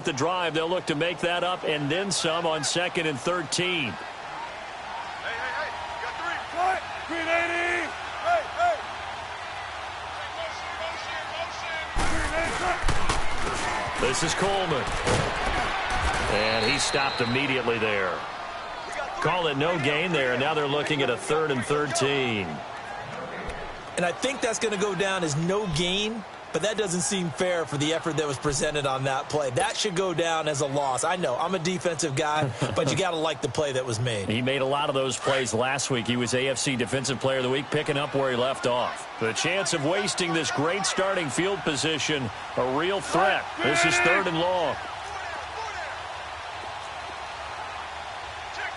The drive, they'll look to make that up and then some on 2nd and 13. Hey, you got 3. Cut. 380. Hey. Motion. This is Coleman. And he stopped immediately there. Call it no gain there. Now they're looking at a 3rd and 13. And I think that's going to go down as no gain, but that doesn't seem fair for the effort that was presented on that play. That should go down as a loss. I know, I'm a defensive guy, but you got to like the play that was made. He made a lot of those plays last week. He was AFC Defensive Player of the Week, picking up where he left off. The chance of wasting this great starting field position, a real threat. This is 3rd and long. Check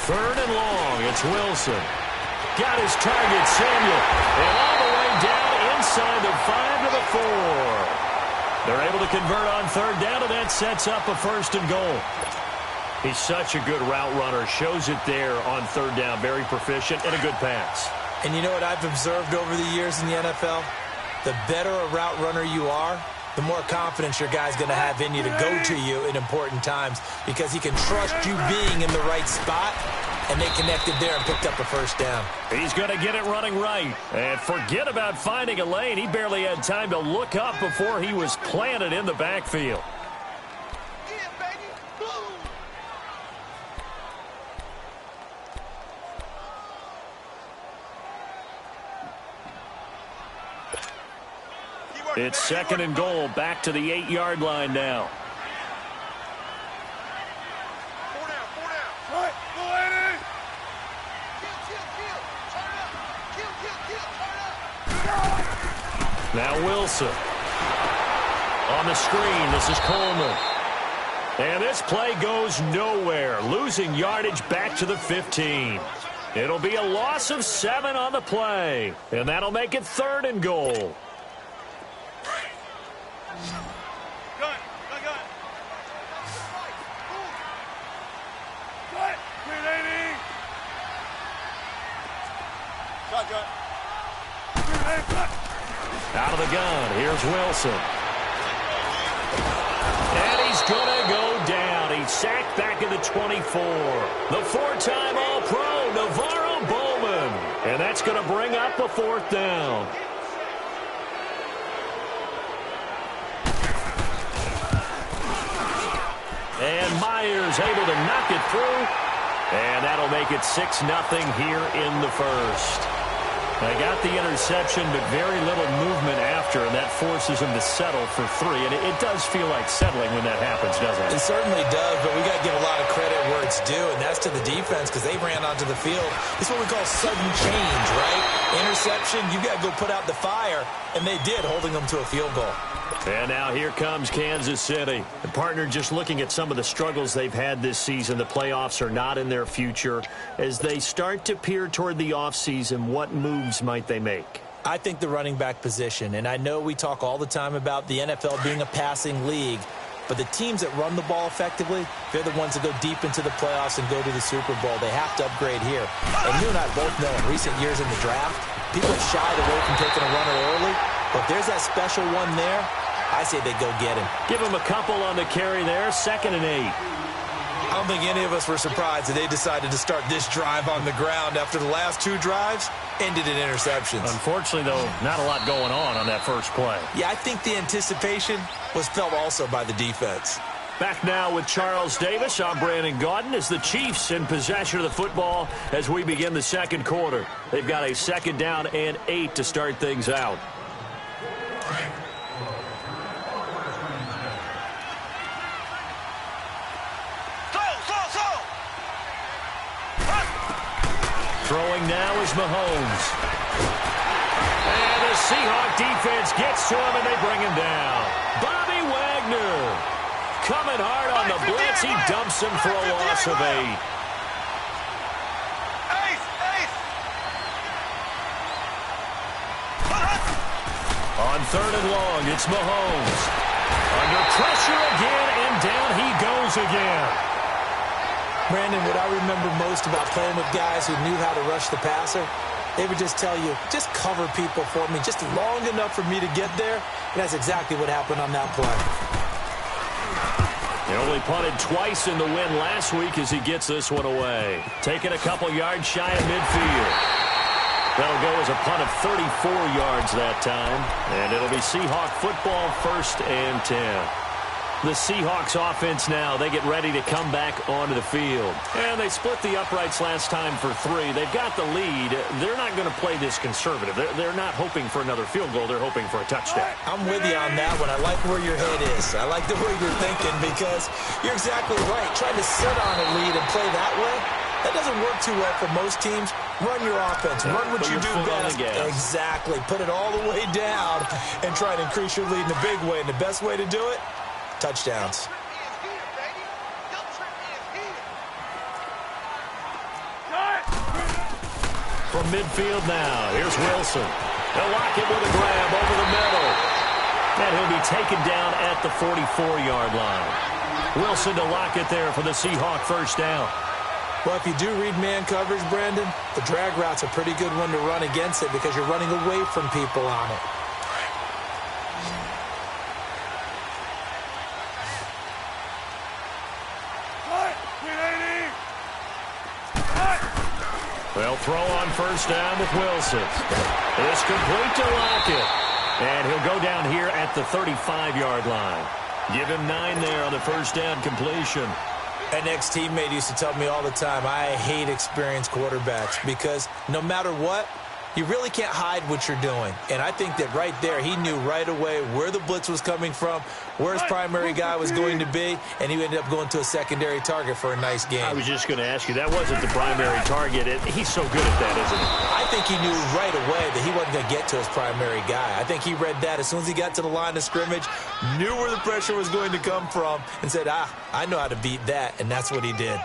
3. 3rd and long. It's Wilson. Got his target, Samuel. And all the way down inside the 5 to the 4. They're able to convert on 3rd down, and that sets up a 1st and goal. He's such a good route runner. Shows it there on 3rd down. Very proficient and a good pass. And you know what I've observed over the years in the NFL? The better a route runner you are, the more confidence your guy's going to have in you to go to you in important times because he can trust you being in the right spot, and they connected there and picked up a 1st down. He's going to get it running right. And forget about finding a lane. He barely had time to look up before he was planted in the backfield. It's 2nd and goal, back to the 8-yard line now. 4 down. Right. Go, Eddie. Turn up. Now Wilson. On the screen, this is Coleman. And this play goes nowhere. Losing yardage back to the 15. It'll be a loss of 7 on the play. And that'll make it 3rd and goal. Gun. Cut. 380. Shotgun. 380. Cut. Out of the gun, here's Wilson. And he's going to go down. He's sacked back at the 24. The 4-time All-Pro, Navarro Bowman. And that's going to bring up a 4th down. And Myers able to knock it through. And that'll make it 6-0 here in the 1st. They got the interception, but very little movement after, and that forces them to settle for 3. And it does feel like settling when that happens, doesn't it? It certainly does, but we got to give a lot of credit where it's due, and that's to the defense because they ran onto the field. It's what we call sudden change, right? Interception, you got to go put out the fire, and they did, holding them to a field goal. And now here comes Kansas City. The partner, just looking at some of the struggles they've had this season, the playoffs are not in their future. As they start to peer toward the offseason, what moves might they make? I think the running back position, and I know we talk all the time about the NFL being a passing league, but the teams that run the ball effectively, they're the ones that go deep into the playoffs and go to the Super Bowl. They have to upgrade here. And you and I both know in recent years in the draft, people have shied away from taking a runner early, but if there's that special one there, I say they go get him. Give him a couple on the carry there, 2nd and 8. I don't think any of us were surprised that they decided to start this drive on the ground after the last 2 drives ended in interceptions. Unfortunately, though, not a lot going on that first play. Yeah, I think the anticipation was felt also by the defense. Back now with Charles Davis. I'm Brandon Gaudin as the Chiefs in possession of the football as we begin the 2nd quarter. They've got a 2nd down and 8 to start things out. Throwing now is Mahomes. And the Seahawk defense gets to him, and they bring him down. Bobby Wagner coming hard on the blitz. He dumps him for a loss of 8. On 3rd and long, it's Mahomes. Under pressure again, and down he goes again. Brandon, what I remember most about playing with guys who knew how to rush the passer, They would just tell you, just cover people for me, just long enough for me to get there. And that's exactly what happened on that play. He only punted twice in the win last week as he gets this one away. Taking a couple yards shy of midfield. That'll go as a punt of 34 yards that time. And it'll be Seahawk football, 1st and 10. The Seahawks offense now, they get ready to come back onto the field. And they split the uprights last time for 3. They've got the lead. They're not going to play this conservative. They're not hoping for another field goal. They're hoping for a touchdown. I'm with you on that one. I like where your head is. I like the way you're thinking because you're exactly right. Trying to sit on a lead and play that way, that doesn't work too well for most teams. Run your offense. Run what you do best. Exactly. Put it all the way down and try to increase your lead in a big way. And the best way to do it, touchdowns. From midfield now, here's Wilson. They'll lock it with a grab over the middle. And he'll be taken down at the 44-yard line. Wilson to lock it there for the Seahawk 1st down. Well, if you do read man coverage, Brandon, the drag route's a pretty good one to run against it because you're running away from people on it. They'll throw on 1st down with Wilson. It's complete to Lockett. And he'll go down here at the 35-yard line. Give him 9 there on the 1st down completion. An ex-teammate used to tell me all the time, I hate experienced quarterbacks because no matter what, you really can't hide what you're doing. And I think that right there, he knew right away where the blitz was coming from, where his primary guy was going to be, and he ended up going to a secondary target for a nice game. I was just going to ask you, that wasn't the primary target. He's so good at that, isn't he? I think he knew right away that he wasn't going to get to his primary guy. I think he read that as soon as he got to the line of scrimmage, knew where the pressure was going to come from, and said, I know how to beat that, and that's what he did.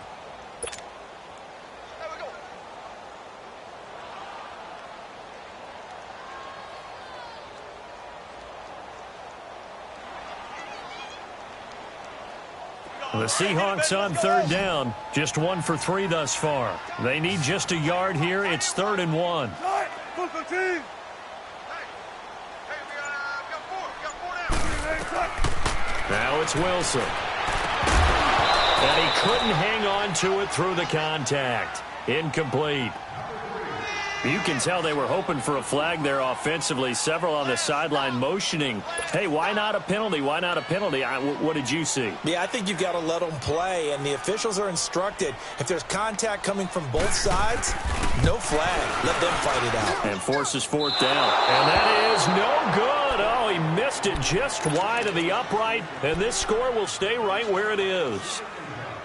The Seahawks on 3rd down. Just 1 for 3 thus far. They need just a yard here. It's 3rd and 1. Now it's Wilson. And he couldn't hang on to it through the contact. Incomplete. You can tell they were hoping for a flag there offensively. Several on the sideline motioning, hey, why not a penalty? Why not a penalty? What did you see? Yeah, I think you've got to let them play, and the officials are instructed. If there's contact coming from both sides, no flag. Let them fight it out. And forces 4th down. And that is no good. Oh, he missed it just wide of the upright, and this score will stay right where it is.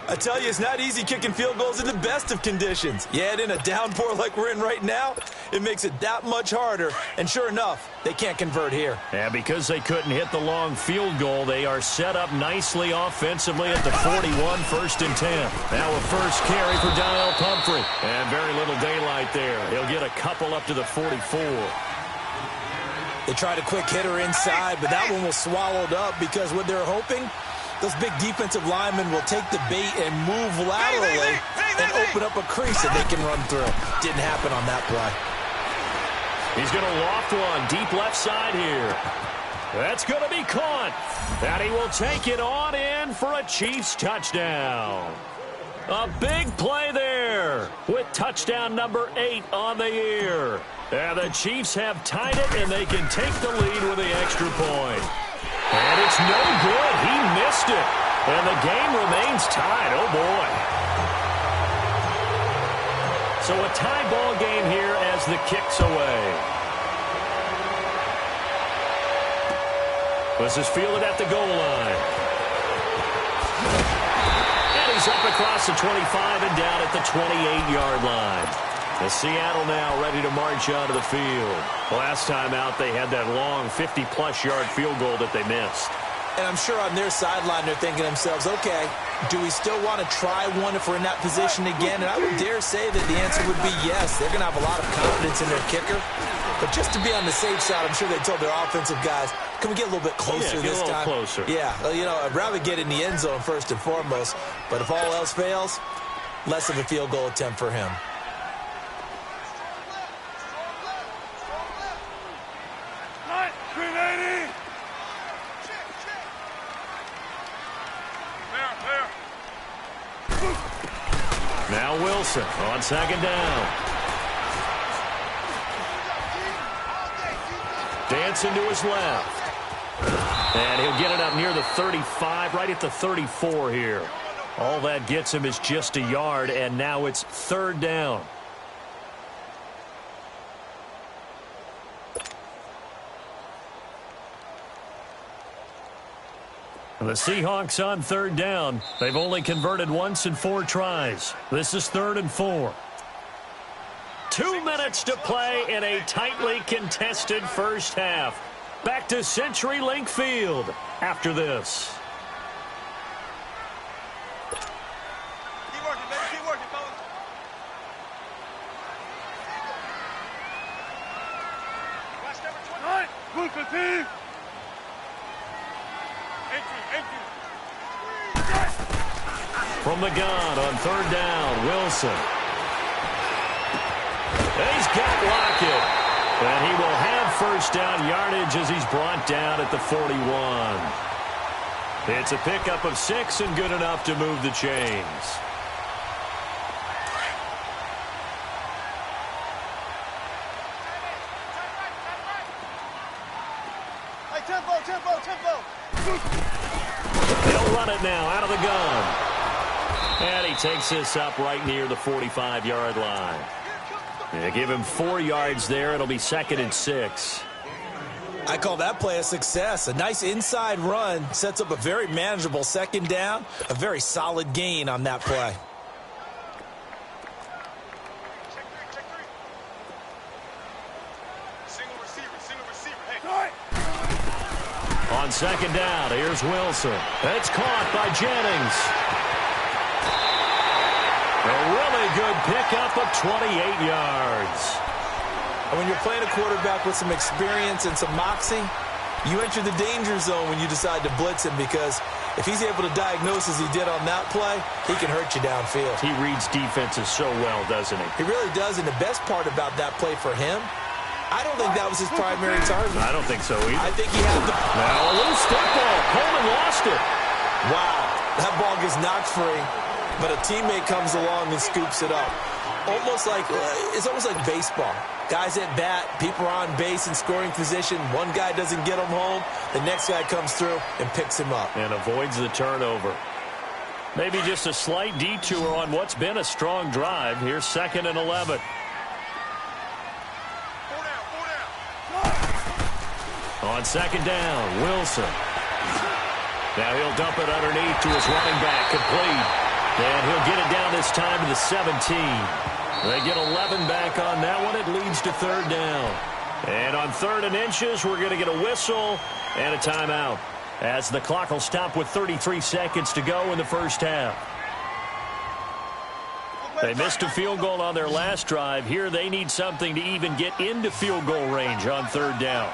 I tell you, it's not easy kicking field goals in the best of conditions. Yet in a downpour like we're in right now, it makes it that much harder. And sure enough, they can't convert here. Yeah, because they couldn't hit the long field goal, they are set up nicely offensively at the 41, 1st and 10. Now a first carry for Donnell Pumphrey. And very little daylight there. He'll get a couple up to the 44. They tried a quick hitter inside, but that one was swallowed up because what they're hoping, those big defensive linemen will take the bait and move laterally and open up a crease that they can run through. Didn't happen on that play. He's going to loft one deep left side here. That's going to be caught. And he will take it on in for a Chiefs touchdown. A big play there with touchdown number 8 on the year. And the Chiefs have tied it, and they can take the lead with the extra point. And it's no good. He missed it. And the game remains tied. Oh, boy. So a tie ball game here as the kick's away. This is fielded at the goal line. And he's up across the 25 and down at the 28-yard line. The Seattle now ready to march onto the field. Last time out, they had that long 50-plus yard field goal that they missed. And I'm sure on their sideline, they're thinking to themselves, okay, do we still want to try one if we're in that position again? And I would dare say that the answer would be yes. They're going to have a lot of confidence in their kicker. But just to be on the safe side, I'm sure they told their offensive guys, can we get a little bit closer this time? Closer. Yeah, well, you know, I'd rather get in the end zone first and foremost. But if all else fails, less of a field goal attempt for him. Now Wilson on second down. Dancing to his left. And he'll get it up near the 35, right at the 34 here. All that gets him is just a yard, and now it's third down. The Seahawks on third down. They've only converted once in 4 tries. This is 3rd and 4. 2 minutes to play in a tightly contested first half. Back to CenturyLink Field after this. Keep working, baby. Keep working, fellas. Watch number 29. Move the team. Entry. From the gun on third down, Wilson. He's got Lockett. And he will have first down yardage as he's brought down at the 41. It's a pickup of 6 and good enough to move the chains. Hey, tempo. They'll run it now out of the gun. And he takes this up right near the 45-yard line. They give him 4 yards there. It'll be 2nd and 6. I call that play a success. A nice inside run sets up a very manageable second down. A very solid gain on that play. Check 3. Single receiver. Hey. On second down, here's Wilson. It's caught by Jennings. A really good pickup of 28 yards. And when you're playing a quarterback with some experience and some moxie, you enter the danger zone when you decide to blitz him, because if he's able to diagnose as he did on that play, he can hurt you downfield. He reads defenses so well, doesn't he? He really does, and the best part about that play for him, I don't think that was his primary target. I don't think so either. I think he had the... Now a loose football. Coleman lost it. Wow, that ball gets knocked free, but a teammate comes along and scoops it up. It's almost like baseball. Guys at bat, people are on base in scoring position. One guy doesn't get him home. The next guy comes through and picks him up. And avoids the turnover. Maybe just a slight detour on what's been a strong drive. Here's 2nd and 11. 4 down. On second down, Wilson. Now he'll dump it underneath to his running back, complete. And he'll get it down this time to the 17. They get 11 back on that one. It leads to third down. And on 3rd and inches, we're going to get a whistle and a timeout, as the clock will stop with 33 seconds to go in the first half. They missed a field goal on their last drive. Here they need something to even get into field goal range on third down.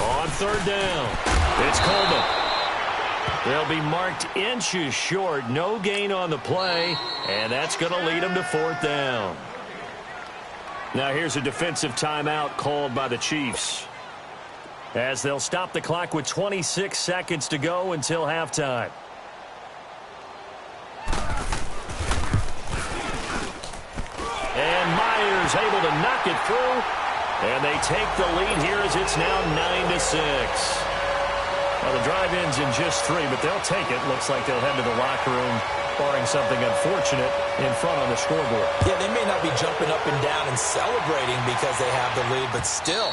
On third down, it's Coleman. They'll be marked inches short. No gain on the play, and that's going to lead them to 4th down. Now here's a defensive timeout called by the Chiefs, as they'll stop the clock with 26 seconds to go until halftime. And Myers able to knock it through, and they take the lead here as it's now 9-6. Well, the drive ends in just 3, but they'll take it. Looks like they'll head to the locker room, barring something unfortunate in front on the scoreboard. Yeah, they may not be jumping up and down and celebrating because they have the lead, but still,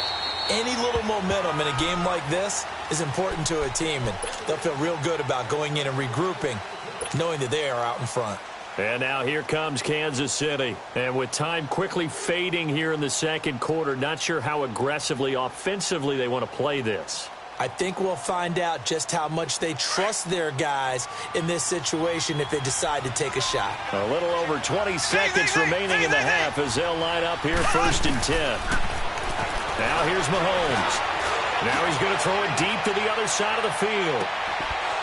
any little momentum in a game like this is important to a team, and they'll feel real good about going in and regrouping, knowing that they are out in front. And now here comes Kansas City. And with time quickly fading here in the second quarter, not sure how aggressively, offensively they want to play this. I think we'll find out just how much they trust their guys in this situation if they decide to take a shot. A little over 20 seconds remaining in the half as they'll line up here 1st and 10. Now here's Mahomes. Now he's going to throw it deep to the other side of the field.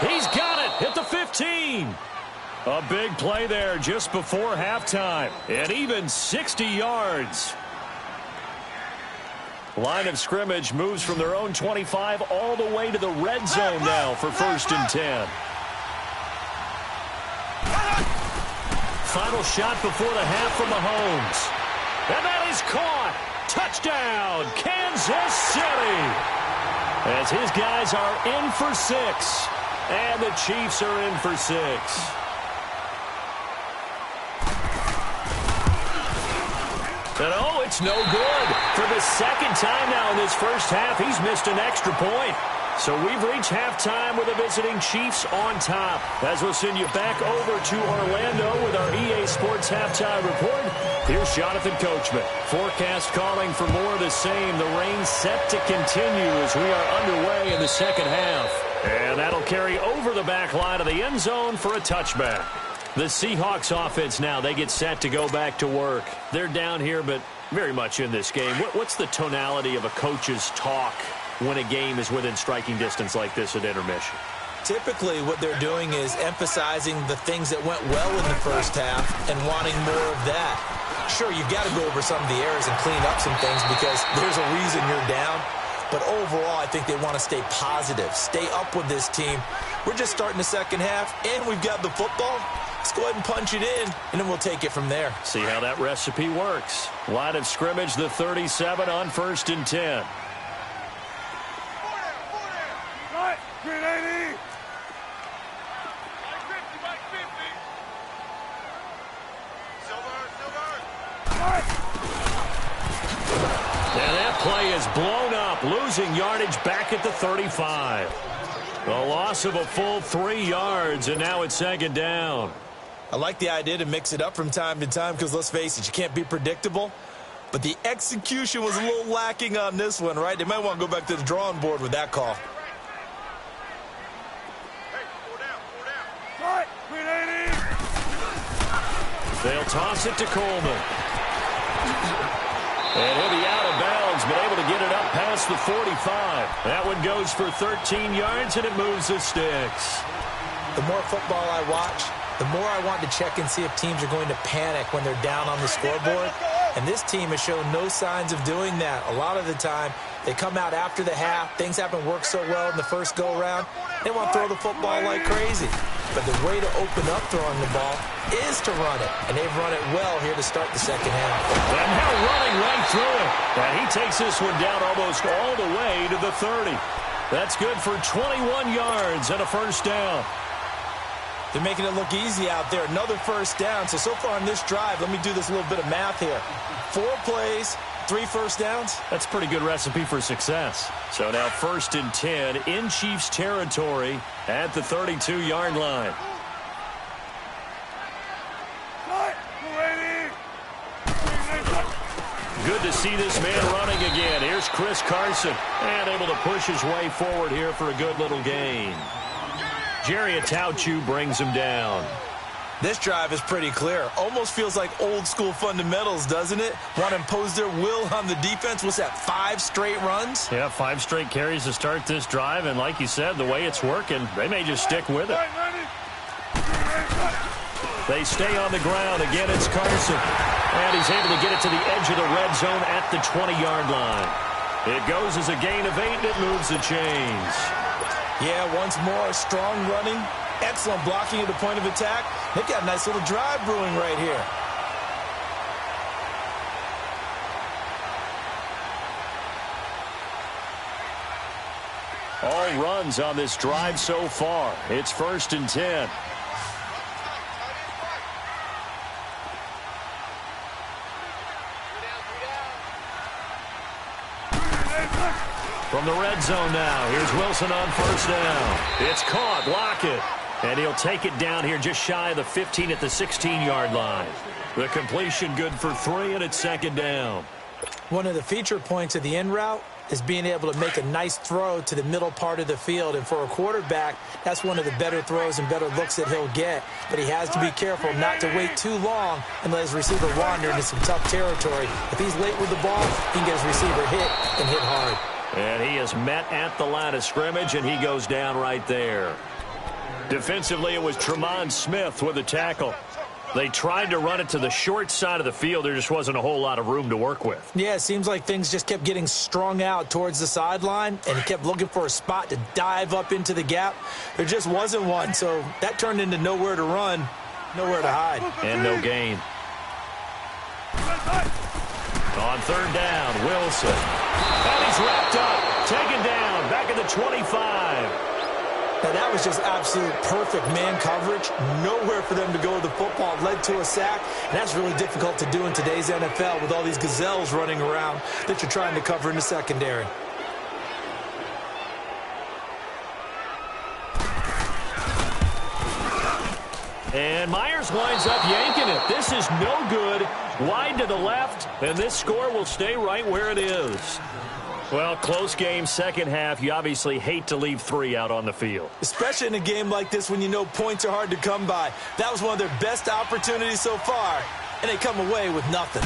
He's got it at the 15. A big play there just before halftime. And even 60 yards. Line of scrimmage moves from their own 25 all the way to the red zone now for 1st and 10. final shot before the half from Mahomes. And that is caught. Touchdown, Kansas City. As his guys are in for 6. And the Chiefs are in for 6. And oh, it's no good. For the second time now in this first half, he's missed an extra point. So we've reached halftime with the visiting Chiefs on top. As we'll send you back over to Orlando with our EA Sports Halftime Report, here's Jonathan Coachman. Forecast calling for more of the same. The rain set to continue as we are underway in the second half. And that'll carry over the back line of the end zone for a touchback. The Seahawks offense now, they get set to go back to work. They're down here, but very much in this game. What's the tonality of a coach's talk when a game is within striking distance like this at intermission? Typically, what they're doing is emphasizing the things that went well in the first half and wanting more of that. Sure, you've got to go over some of the errors and clean up some things because there's a reason you're down. But overall, I think they want to stay positive, stay up with this team. We're just starting the second half, and we've got the football. Let's go ahead and punch it in, and then we'll take it from there. See how that recipe works. Line of scrimmage, the 37 on 1st and 10. Right, green 80. Mike 50. Silver. Right. And that play is blown up, losing yardage back at the 35. A loss of a full 3 yards, and now it's second down. I like the idea to mix it up from time to time because, let's face it, you can't be predictable. But the execution was a little lacking on this one, right? They might want to go back to the drawing board with that call. Hey, 4 down. Right, green 80. They'll toss it to Coleman. And he'll be out of bounds, but able to get it up past the 45. That one goes for 13 yards, and it moves the sticks. The more football I watch, the more I want to check and see if teams are going to panic when they're down on the scoreboard. And this team has shown no signs of doing that. A lot of the time, they come out after the half. Things haven't worked so well in the first go-around. They want to throw the football like crazy. But the way to open up throwing the ball is to run it. And they've run it well here to start the second half. And now running right through it. And he takes this one down almost all the way to the 30. That's good for 21 yards and a first down. They're making it look easy out there. Another first down. So far on this drive, let me do this little bit of math here. 4 plays, 3 first downs. That's a pretty good recipe for success. So now 1st and 10 in Chiefs territory at the 32-yard line. Right, 280. Good to see this man running again. Here's Chris Carson. And able to push his way forward here for a good little gain. Jerry Atauchu brings him down. This drive is pretty clear. Almost feels like old school fundamentals, doesn't it? Want to impose their will on the defense. What's that, 5 straight runs? Yeah, 5 straight carries to start this drive. And like you said, the way it's working, they may just stick with it. They stay on the ground. Again, it's Carson. And he's able to get it to the edge of the red zone at the 20-yard line. It goes as a gain of 8, and it moves the chains. Yeah, once more, strong running, excellent blocking at the point of attack. They've got a nice little drive brewing right here. All runs on this drive so far. It's 1st and 10. From the red zone now, here's Wilson on 1st down. It's caught, Lockett. And he'll take it down here just shy of the 15 at the 16-yard line. The completion good for 3, and it's 2nd down. One of the feature points of the in route is being able to make a nice throw to the middle part of the field. And for a quarterback, that's one of the better throws and better looks that he'll get. But he has to be careful not to wait too long and let his receiver wander into some tough territory. If he's late with the ball, he can get his receiver hit and hit hard. And he is met at the line of scrimmage, and he goes down right there. Defensively, it was Tremont Smith with a tackle. They tried to run it to the short side of the field. There just wasn't a whole lot of room to work with. Yeah, it seems like things just kept getting strung out towards the sideline, and he kept looking for a spot to dive up into the gap. There just wasn't one, so that turned into nowhere to run. Nowhere to hide. And no gain. On third down, Wilson. And he's wrapped up. Taken down. Back at the 25. Now, that was just absolute perfect man coverage. Nowhere for them to go with the football. Led to a sack. And that's really difficult to do in today's NFL with all these gazelles running around that you're trying to cover in the secondary. And Myers winds up yanking it. This is no good. Wide to the left. And this score will stay right where it is. Well, close game, second half. You obviously hate to leave 3 out on the field. Especially in a game like this when you know points are hard to come by. That was one of their best opportunities so far, and they come away with nothing.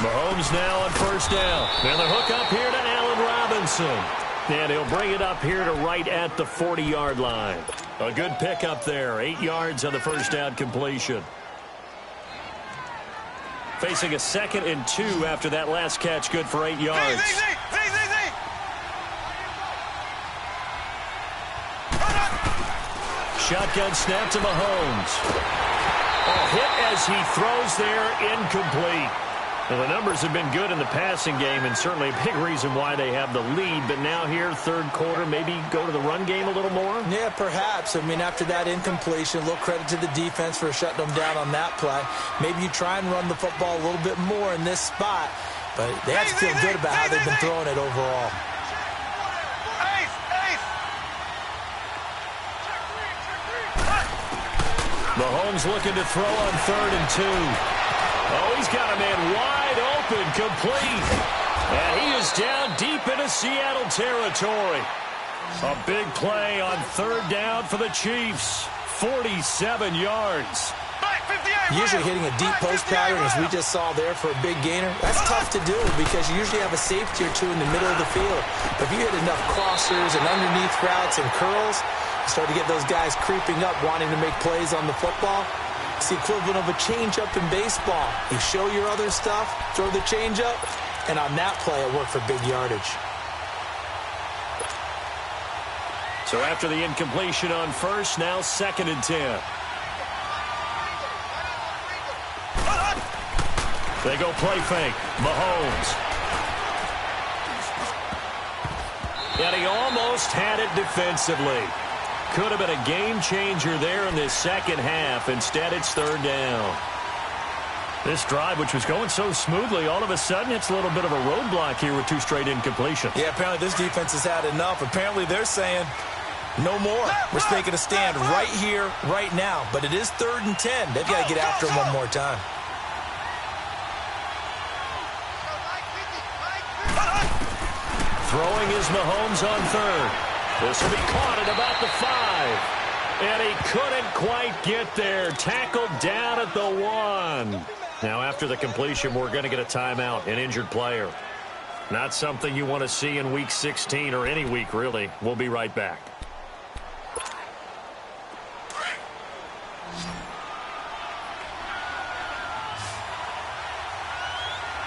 Mahomes now on first down. And the hook up here to Allen Robinson. And he'll bring it up here to right at the 40-yard line. A good pickup there. 8 yards on the first down completion. Facing a 2nd and 2 after that last catch, good for 8 yards. Shotgun snap to Mahomes. A hit as he throws there, incomplete. Well, the numbers have been good in the passing game, and certainly a big reason why they have the lead. But now here, third quarter, maybe go to the run game a little more? Yeah, perhaps. I mean, after that incompletion, a little credit to the defense for shutting them down on that play. Maybe you try and run the football a little bit more in this spot. But they have to feel good about how they've been throwing it overall. Mahomes looking to throw on 3rd and 2. Oh, he's got a man wide open, complete. And he is down deep into Seattle territory. A big play on 3rd down for the Chiefs. 47 yards. Usually hitting a deep post pattern, as we just saw there, for a big gainer, that's tough to do because you usually have a safety or two in the middle of the field. But if you hit enough crossers and underneath routes and curls, you start to get those guys creeping up, wanting to make plays on the football. It's the equivalent of a changeup in baseball. You show your other stuff, throw the changeup, and on that play, it worked for big yardage. So after the incompletion on first, now 2nd and 10. They go play fake. Mahomes. And he almost had it defensively. Could have been a game changer there in this second half. Instead, it's 3rd down. This drive, which was going so smoothly, all of a sudden it's a little bit of a roadblock here with 2 straight incompletions. Yeah, apparently this defense has had enough. Apparently they're saying no more. We're taking a stand right here, right now. But it is 3rd and 10. They've got to get after him one more time. Throwing is Mahomes on 3rd. This will be caught at about the 5. And he couldn't quite get there. Tackled down at the 1. Now, after the completion, we're going to get a timeout, an injured player. Not something you want to see in Week 16 or any week, really. We'll be right back.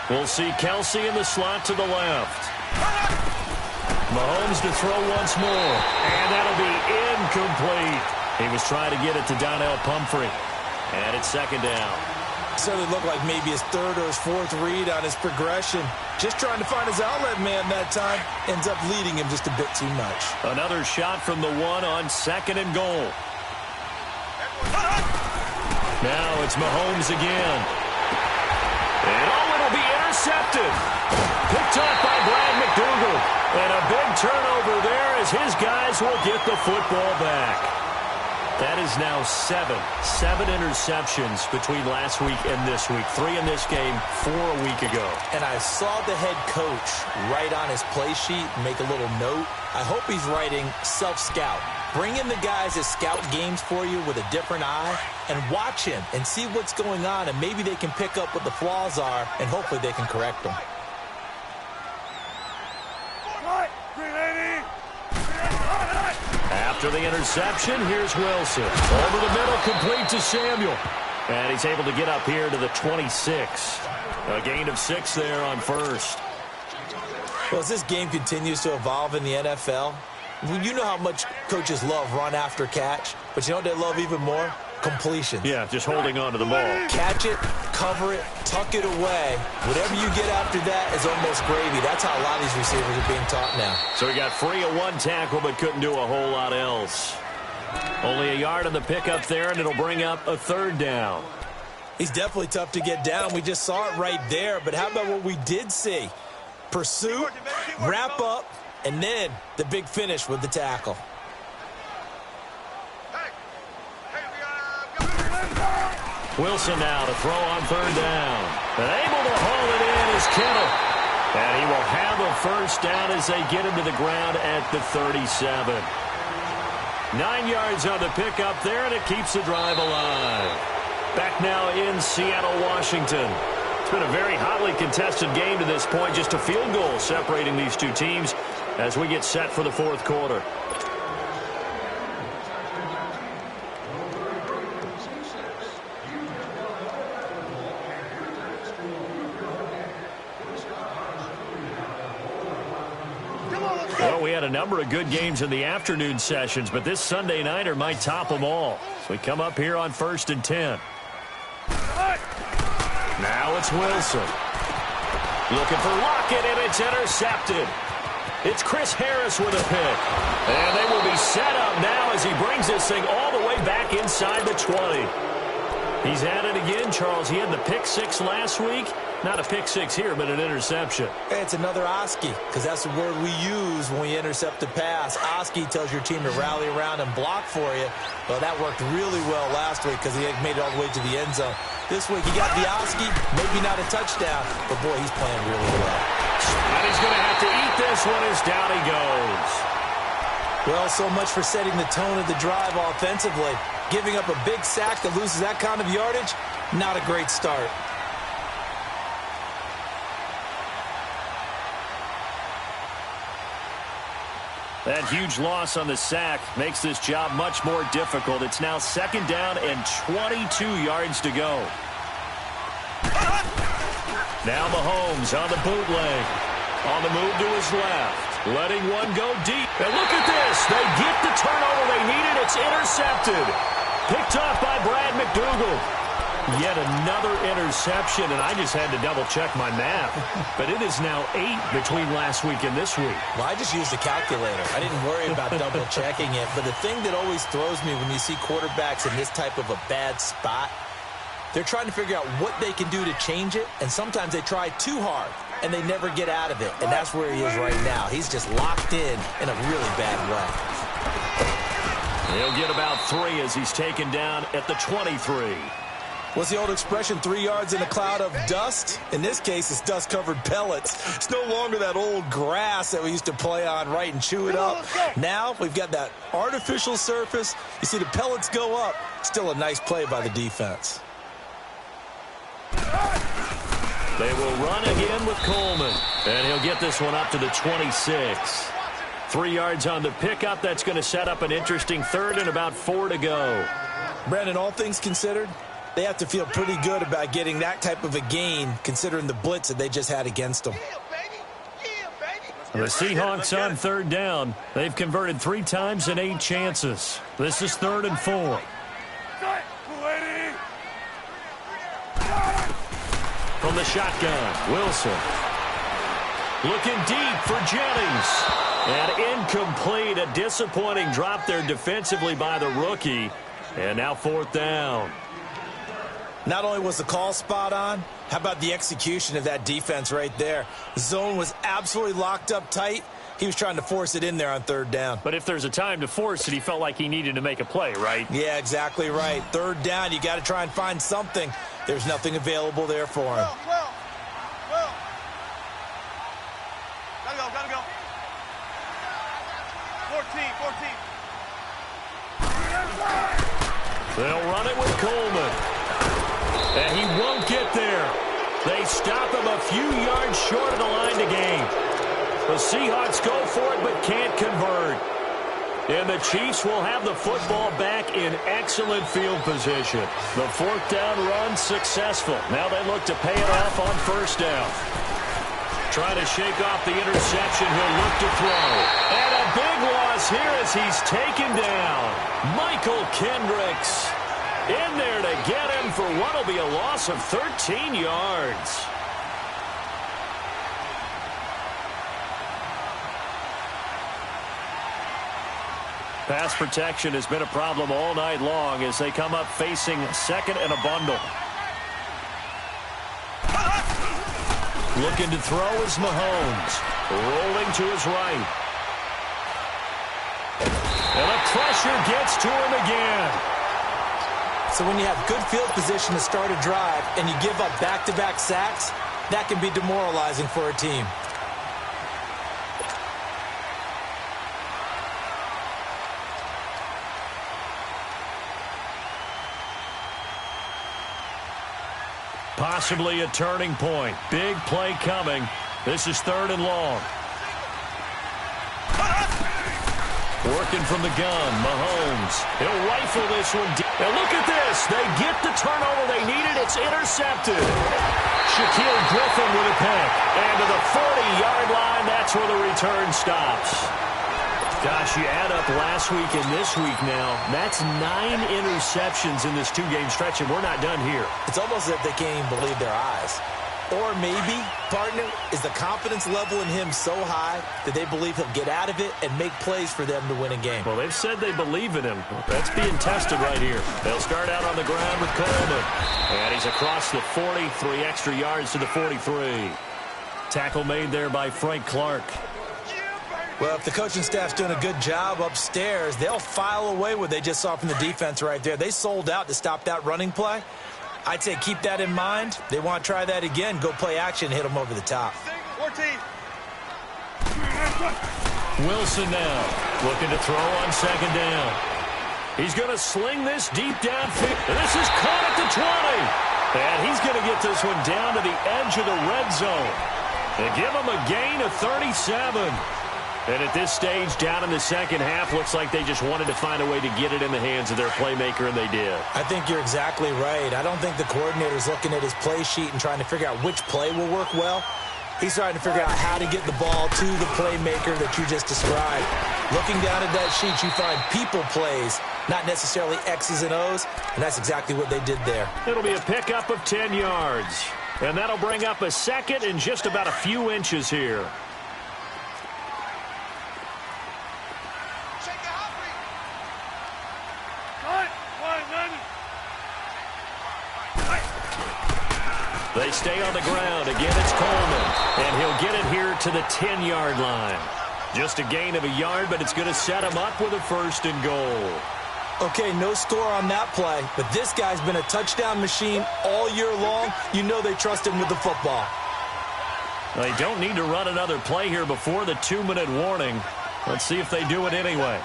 We'll see Kelsey in the slot to the left. Mahomes to throw once more. And that'll be incomplete. He was trying to get it to Donnell Pumphrey. And it's 2nd down. Certainly looked like maybe his 3rd or his 4th read on his progression. Just trying to find his outlet man that time. Ends up leading him just a bit too much. Another shot from the 1 on 2nd and goal. Now it's Mahomes again. And it'll be intercepted. Picked up by Brad McDougal. And a big turnover there as his guys will get the football back. That is now 7 interceptions between last week and this week. 3 in this game, 4 a week ago. And I saw the head coach write on his play sheet, make a little note. I hope he's writing self-scout. Bring in the guys that scout games for you with a different eye and watch him and see what's going on, and maybe they can pick up what the flaws are, and hopefully they can correct them. After the interception, here's Wilson. Over the middle, complete to Samuel. And he's able to get up here to the 26. A gain of 6 there on first. Well, as this game continues to evolve in the NFL, you know how much coaches love run after catch, but you know what they love even more? completions. Yeah, just holding on to the ball. Catch it, cover it, tuck it away. Whatever you get after that is almost gravy. That's how a lot of these receivers are being taught now. So he got free of one tackle but couldn't do a whole lot else. Only a yard on the pickup there, and it'll bring up a third down. He's definitely tough to get down. We just saw it right there. But how about what we did see? Pursuit, wrap up, and then the big finish with the tackle. Wilson now to throw on third down. And able to haul it in is Kittle. And he will have a first down as they get him to the ground at the 37. 9 yards on the pickup there, and it keeps the drive alive. Back now in Seattle, Washington. It's been a very hotly contested game to this point. Just a field goal separating these two teams as we get set for the fourth quarter. Well, we had a number of good games in the afternoon sessions, but this Sunday nighter might top them all. So we come up here on 1st and 10. Now it's Wilson. Looking for Lockett, and it's intercepted. It's Chris Harris with a pick. And they will be set up now as he brings this thing all the way back inside the 20. He's at it again, Charles. He had the pick six last week. Not a pick six here, but an interception. It's another Oski, because that's the word we use when we intercept a pass. Oski tells your team to rally around and block for you. Well, that worked really well last week because he had made it all the way to the end zone. This week, he got the Oski, maybe not a touchdown, but boy, he's playing really well. And he's going to have to eat this one as down he goes. Well, so much for setting the tone of the drive offensively. Giving up a big sack that loses that kind of yardage, not a great start. That huge loss on the sack makes this job much more difficult. It's now 2nd down and 22 yards to go. Now Mahomes on the bootleg. On the move to his left. Letting one go deep. And look at this. They get the turnover they needed. It's intercepted. Picked off by Brad McDougal. Yet another interception, and I just had to double-check my math. But it is now 8 between last week and this week. Well, I just used a calculator. I didn't worry about double-checking it. But the thing that always throws me when you see quarterbacks in this type of a bad spot, they're trying to figure out what they can do to change it, and sometimes they try too hard, and they never get out of it. And that's where he is right now. He's just locked in a really bad way. He'll get about 3 as he's taken down at the 23. What's the old expression, 3 yards in a cloud of dust? In this case, it's dust-covered pellets. It's no longer that old grass that we used to play on, right, and chew it up. Now we've got that artificial surface. You see the pellets go up. Still a nice play by the defense. They will run again with Coleman. And he'll get this one up to the 26. 3 yards on the pickup. That's going to set up an interesting 3rd and about 4 to go. Brandon, all things considered, they have to feel pretty good about getting that type of a gain, considering the blitz that they just had against them. The Seahawks on 3rd down. They've converted 3 times in 8 chances. This is 3rd and 4. From the shotgun, Wilson. Looking deep for Jennings. And incomplete. A disappointing drop there defensively by the rookie. And now 4th down. Not only was the call spot on, how about the execution of that defense right there? The zone was absolutely locked up tight. He was trying to force it in there on 3rd down. But if there's a time to force it, he felt like he needed to make a play, right? Yeah, exactly right. 3rd down, you got to try and find something. There's nothing available there for him. Well. Gotta go. 14. They'll run it with Coleman. And he won't get there. They stop him a few yards short of the line to gain. The Seahawks go for it but can't convert. And the Chiefs will have the football back in excellent field position. The 4th down run successful. Now they look to pay it off on 1st down. Trying to shake off the interception. He'll look to throw. And a big loss here as he's taken down. Michael Kendricks. In there to get him for what will be a loss of 13 yards. Pass protection has been a problem all night long as they come up facing second and a bundle. Looking to throw is Mahomes. Rolling to his right. And the pressure gets to him again. So when you have good field position to start a drive and you give up back-to-back sacks, that can be demoralizing for a team. Possibly a turning point. Big play coming. This is 3rd and long. Working from the gun, Mahomes. He'll rifle this one deep. And look at this. They get the turnover they needed. It's intercepted. Shaquille Griffin with a pick. And to the 40-yard line, that's where the return stops. Gosh, you add up last week and this week now, that's 9 interceptions in this 2-game stretch, and we're not done here. It's almost as if they can't even believe their eyes. Or maybe, partner, is the confidence level in him so high that they believe he'll get out of it and make plays for them to win a game. Well, they've said they believe in him. That's being tested right here. They'll start out on the ground with Coleman. And he's across the 40, 3 extra yards to the 43. Tackle made there by Frank Clark. Well, if the coaching staff's doing a good job upstairs, they'll file away what they just saw from the defense right there. They sold out to stop that running play. I'd say keep that in mind. They want to try that again. Go play action, hit them over the top. 14. Wilson now looking to throw on 2nd down. He's going to sling this deep downfield. And this is caught at the 20. And he's going to get this one down to the edge of the red zone. They give him a gain of 37. And at this stage, down in the second half, looks like they just wanted to find a way to get it in the hands of their playmaker, and they did. I think you're exactly right. I don't think the coordinator's looking at his play sheet and trying to figure out which play will work well. He's trying to figure out how to get the ball to the playmaker that you just described. Looking down at that sheet, you find people plays, not necessarily X's and O's, and that's exactly what they did there. It'll be a pickup of 10 yards, and that'll bring up a second and just about a few inches here. They stay on the ground. Again, it's Coleman. And he'll get it here to the 10-yard line. Just a gain of a yard, but it's going to set him up with a 1st and goal. Okay, no score on that play, but this guy's been a touchdown machine all year long. You know they trust him with the football. They don't need to run another play here before the 2-minute warning. Let's see if they do it anyway.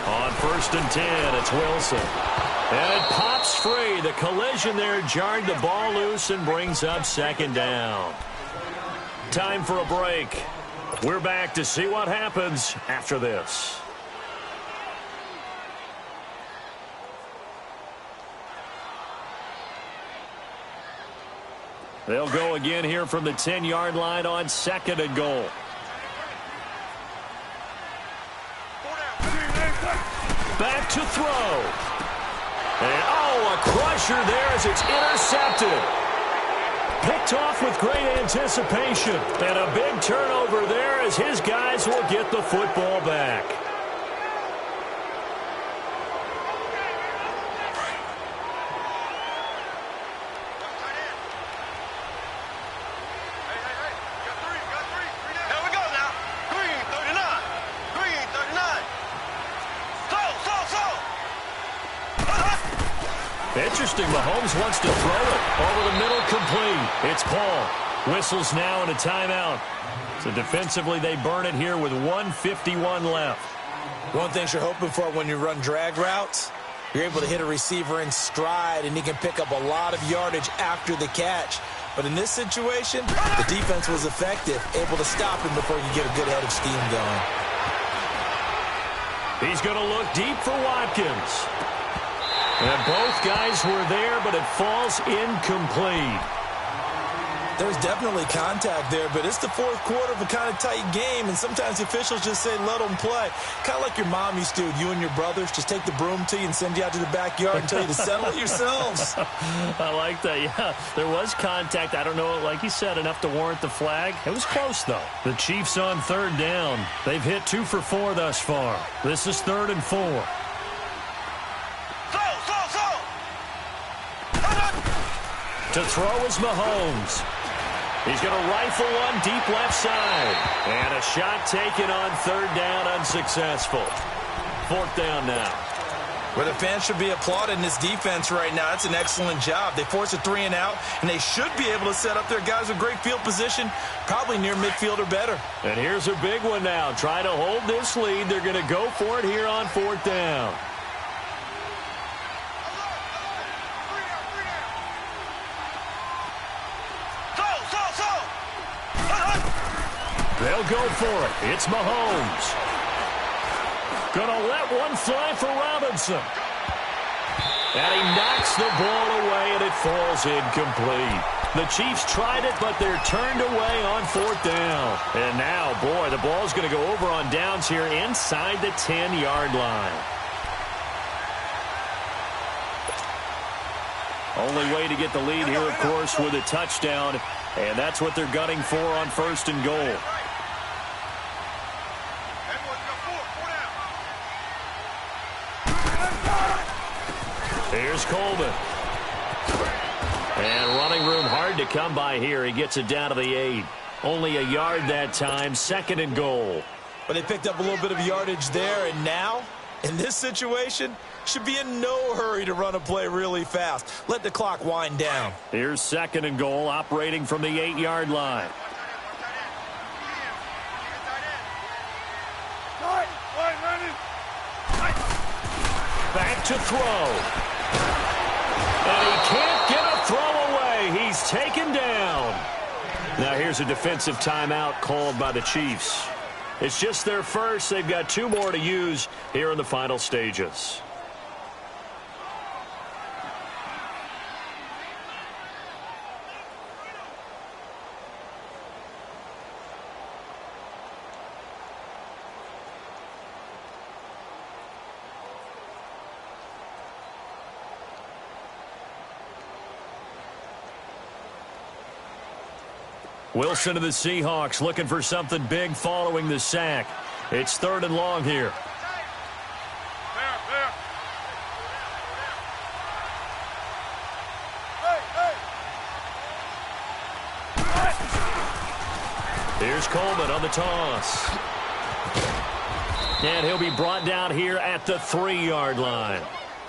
On 1st and 10, it's Wilson. And it pops free. The collision there jarred the ball loose and brings up 2nd down. Time for a break. We're back to see what happens after this. They'll go again here from the 10-yard line on 2nd and goal. Back to throw. And, oh, a crusher there as it's intercepted. Picked off with great anticipation. And a big turnover there as his guys will get the football back. Interesting. Mahomes wants to throw it over the middle, complete. It's Paul. Whistles now in a timeout. So defensively, they burn it here with 1:51 left. One thing you're hoping for when you run drag routes, you're able to hit a receiver in stride, and he can pick up a lot of yardage after the catch. But in this situation, the defense was effective, able to stop him before you get a good head of steam going. He's going to look deep for Watkins. And both guys were there, but it falls incomplete. There's definitely contact there, but it's the fourth quarter of a kind of tight game, and sometimes officials just say, let them play. Kind of like your mom used to with you and your brothers. Just take the broom to you and send you out to the backyard and tell you to settle it yourselves. I like that, yeah. There was contact. I don't know, like you said, enough to warrant the flag. It was close, though. The Chiefs on third down. They've hit 2 for 4 thus far. This is 3rd and 4. To throw is Mahomes. He's going to rifle one deep left side. And a shot taken on third down, unsuccessful. 4th down now. Where the fans should be applauding this defense right now. That's an excellent job. They force a 3 and out, and they should be able to set up their guys with great field position, probably near midfield or better. And here's a big one now. Try to hold this lead. They're going to go for it here on 4th down. They'll go for it. It's Mahomes. Gonna let one fly for Robinson. And he knocks the ball away, and it falls incomplete. The Chiefs tried it, but they're turned away on 4th down. And now, boy, the ball's going to go over on downs here inside the 10-yard line. Only way to get the lead here, of course, with a touchdown. And that's what they're gunning for on 1st and goal. Here's Coleman. And running room hard to come by here. He gets it down to the 8. Only a yard that time. 2nd and goal. But they picked up a little bit of yardage there, and now, in this situation, should be in no hurry to run a play really fast. Let the clock wind down. Here's 2nd and goal, operating from the 8-yard line. Back to throw. And he can't get a throw away. He's taken down. Now here's a defensive timeout called by the Chiefs. It's just their first. They've got 2 more to use here in the final stages. Wilson of the Seahawks looking for something big following the sack. It's 3rd and long here. Here's Coleman on the toss. And he'll be brought down here at the 3-yard line.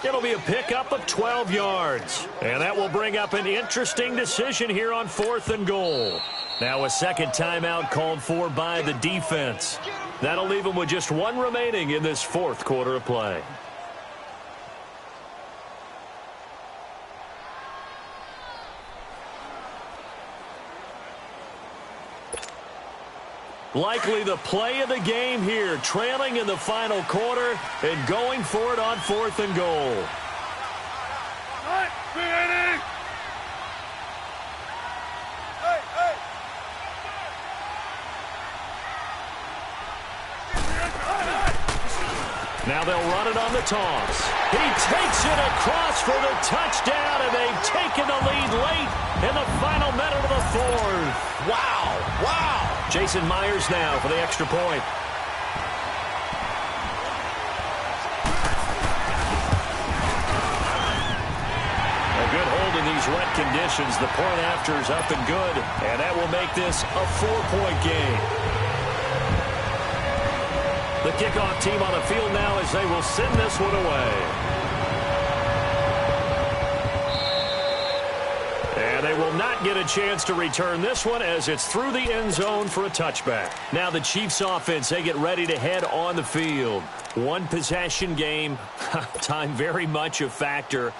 It'll be a pickup of 12 yards. And that will bring up an interesting decision here on 4th and goal. Now a second timeout called for by the defense. That'll leave them with just 1 remaining in this 4th quarter of play. Likely the play of the game here, trailing in the final quarter and going for it on 4th and goal. Now they'll run it on the toss. He takes it across for the touchdown, and they've taken the lead late in the final minute of the 4th. Wow, wow. Jason Myers now for the extra point. A good hold in these wet conditions. The point after is up and good, and that will make this a 4-point game. The kickoff team on the field now as they will send this one away. And they will not get a chance to return this one as it's through the end zone for a touchback. Now the Chiefs offense, they get ready to head on the field. 1 possession game, time very much a factor.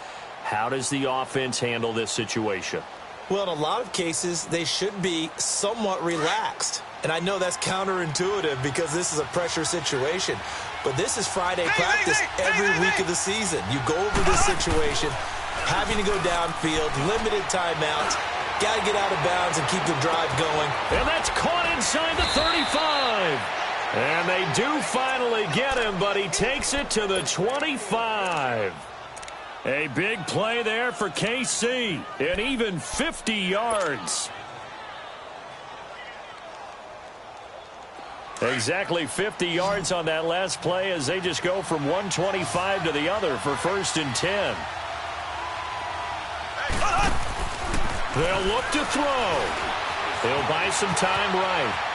How does the offense handle this situation? Well, in a lot of cases, they should be somewhat relaxed. And I know that's counterintuitive because this is a pressure situation. But this is Friday practice every week of the season. You go over this situation, having to go downfield, limited timeouts. Got to get out of bounds and keep the drive going. And that's caught inside the 35. And they do finally get him, but he takes it to the 25. A big play there for KC, and even 50 yards. Exactly 50 yards on that last play as they just go from 125 to the other for 1st and 10. They'll look to throw. He'll buy some time right.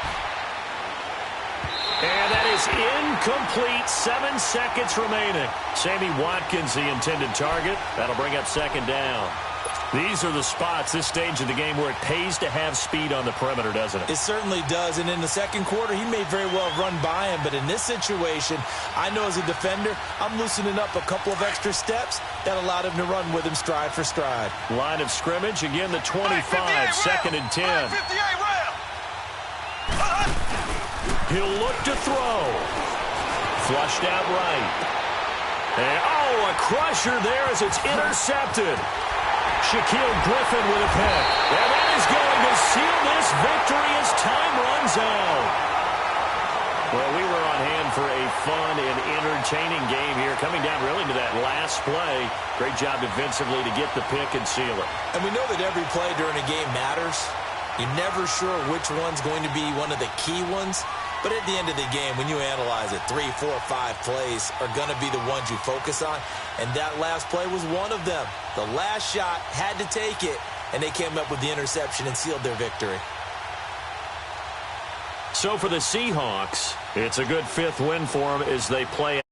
And that is incomplete. 7 seconds remaining. Sammy Watkins, the intended target. That'll bring up 2nd down. These are the spots, this stage of the game, where it pays to have speed on the perimeter, doesn't it? It certainly does. And in the second quarter, he may very well run by him. But in this situation, I know as a defender, I'm loosening up a couple of extra steps that allowed him to run with him stride for stride. Line of scrimmage, again, the 25, 2nd and 10. He'll look to throw. Flushed out right. And, oh, a crusher there as it's intercepted. Shaquille Griffin with a pick. And that is going to seal this victory as time runs out. Well, we were on hand for a fun and entertaining game here. Coming down really to that last play. Great job defensively to get the pick and seal it. And we know that every play during a game matters. You're never sure which one's going to be one of the key ones. But at the end of the game, when you analyze it, 3, 4, 5 plays are going to be the ones you focus on. And that last play was one of them. The last shot had to take it, and they came up with the interception and sealed their victory. So for the Seahawks, it's a good 5th win for them as they play